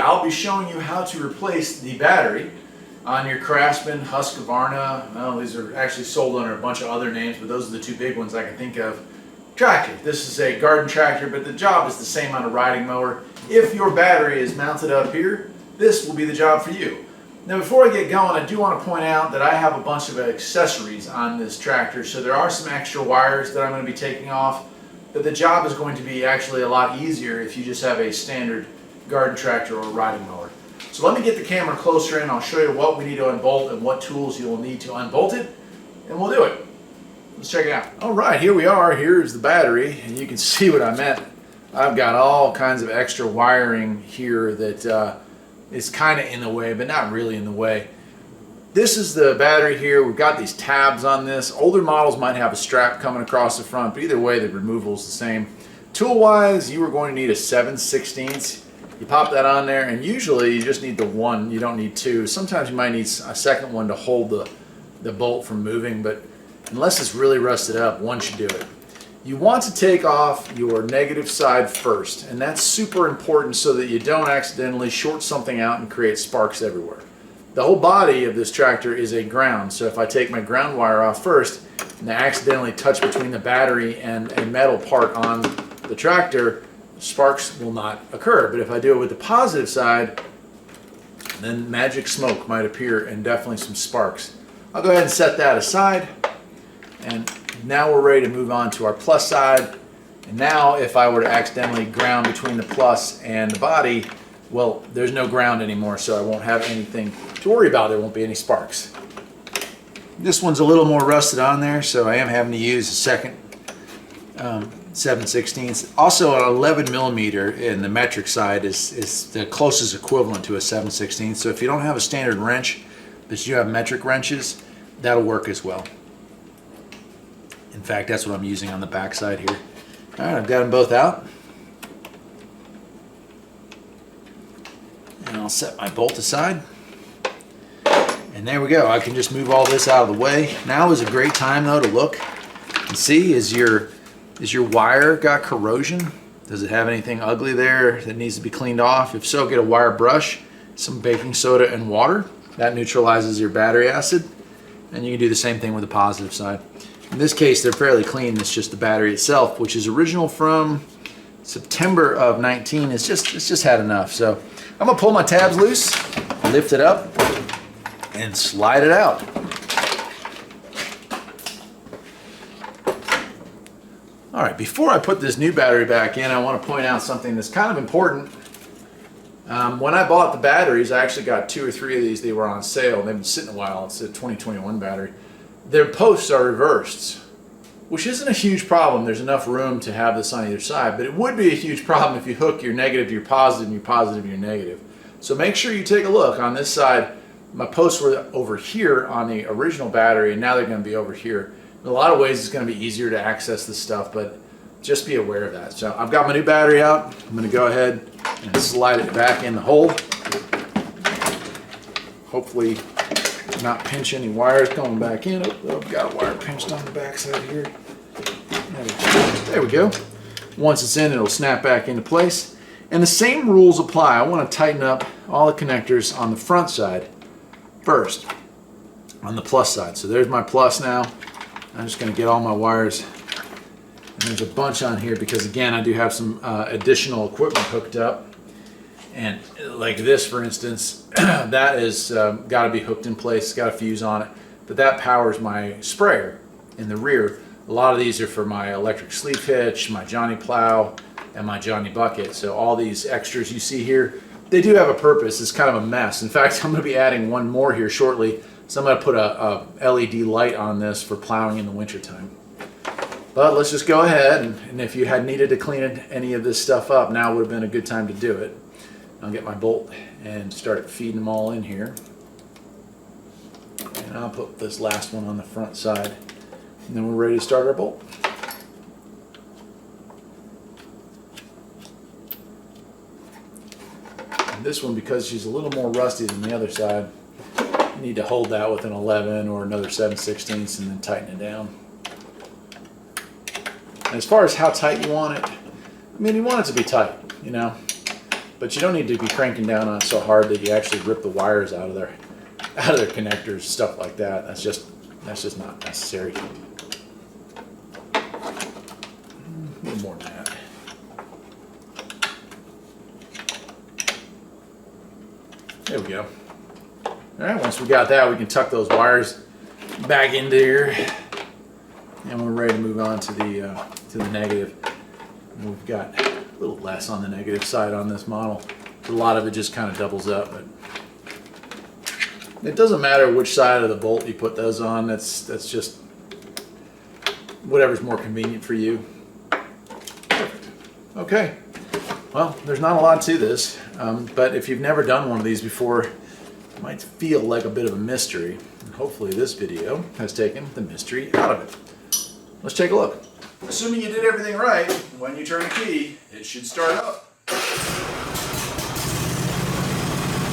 I'll be showing you how to replace the battery on your Craftsman, Husqvarna. Well, these are actually sold under a bunch of other names, but those are the two big ones I can think of. Tractor. This is a garden tractor, but the job is the same on a riding mower. If your battery is mounted up here, this will be the job for you. Now before I get going, I do want to point out that I have a bunch of accessories on this tractor, so there are some extra wires that I'm going to be taking off, but the job is going to be actually a lot easier if you just have a standard garden tractor or riding mower. So let me get the camera closer in, I'll show you what we need to unbolt and what tools you'll need to unbolt it, and we'll do it. Let's check it out. Alright, here we are. Here's the battery, and you can see what I meant. I've got all kinds of extra wiring here that is kind of in the way, but not really in the way. This is the battery here. We've got these tabs on this. Older models might have a strap coming across the front, but either way the removal is the same. Tool-wise, you are going to need a 7/16. You pop that on there, and usually you just need the one. You don't need two. Sometimes you might need a second one to hold the bolt from moving, but unless it's really rusted up, one should do it. You want to take off your negative side first, and that's super important so that you don't accidentally short something out and create sparks everywhere. The whole body of this tractor is a ground, so if I take my ground wire off first and I accidentally touch between the battery and a metal part on the tractor, sparks will not occur. But if I do it with the positive side, then magic smoke might appear and definitely some sparks. I'll go ahead and set that aside, and now we're ready to move on to our plus side. And now if I were to accidentally ground between the plus and the body, well, there's no ground anymore, so I won't have anything to worry about. There won't be any sparks. This one's a little more rusted on there, so I am having to use a second 7/16. Also, an 11 millimeter in the metric side is the closest equivalent to a 7/16. So if you don't have a standard wrench, but you have metric wrenches, that'll work as well. In fact, that's what I'm using on the back side here. All right, I've got them both out. And I'll set my bolt aside. And there we go. I can just move all this out of the way. Now is a great time though to look and see, is your wire got corrosion? Does it have anything ugly there that needs to be cleaned off? If so, get a wire brush, some baking soda and water. That neutralizes your battery acid. And you can do the same thing with the positive side. In this case, they're fairly clean. It's just the battery itself, which is original from September of 19. It's just had enough. So I'm gonna pull my tabs loose, lift it up, and slide it out. All right, before I put this new battery back in, I want to point out something that's kind of important. When I bought the batteries, I actually got 2 or 3 of these. They were on sale. They've been sitting a while. It's a 2021 battery. Their posts are reversed, which isn't a huge problem. There's enough room to have this on either side, but it would be a huge problem if you hook your negative to your positive and your positive to your negative. So make sure you take a look. On this side, my posts were over here on the original battery, and now they're going to be over here. In a lot of ways, it's going to be easier to access this stuff, but just be aware of that. So I've got my new battery out. I'm going to go ahead and slide it back in the hole. Hopefully not pinch any wires going back in. Oh, I've got a wire pinched on the back side here. There we go. Once it's in, it'll snap back into place. And the same rules apply. I want to tighten up all the connectors on the front side first, on the plus side. So there's my plus now. I'm just going to get all my wires. And there's a bunch on here because, again, I do have some additional equipment hooked up. And like this, for instance, that is got to be hooked in place. It's got a fuse on it. But that powers my sprayer in the rear. A lot of these are for my electric sleeve hitch, my Johnny plow, and my Johnny bucket. So all these extras you see here, they do have a purpose. It's kind of a mess. In fact, I'm going to be adding one more here shortly. So I'm going to put a LED light on this for plowing in the wintertime. But let's just go ahead, and if you had needed to clean any of this stuff up, now would have been a good time to do it. I'll get my bolt and start feeding them all in here. And I'll put this last one on the front side. And then we're ready to start our bolt. And this one, because she's a little more rusty than the other side, you need to hold that with an 11 or another 7/16 and then tighten it down. And as far as how tight you want it, I mean, you want it to be tight, you know. But you don't need to be cranking down on it so hard that you actually rip the wires out of their connectors, stuff like that. That's just not necessary. A little more than that. There we go. All right, once we got that, we can tuck those wires back into here, and we're ready to move on to the negative. And we've got a little less on the negative side on this model. A lot of it just kind of doubles up, but it doesn't matter which side of the bolt you put those on. That's just whatever's more convenient for you. Perfect. Okay. Well, there's not a lot to this, but if you've never done one of these before, it might feel like a bit of a mystery. And hopefully this video has taken the mystery out of it. Let's take a look. Assuming you did everything right, when you turn the key, it should start up.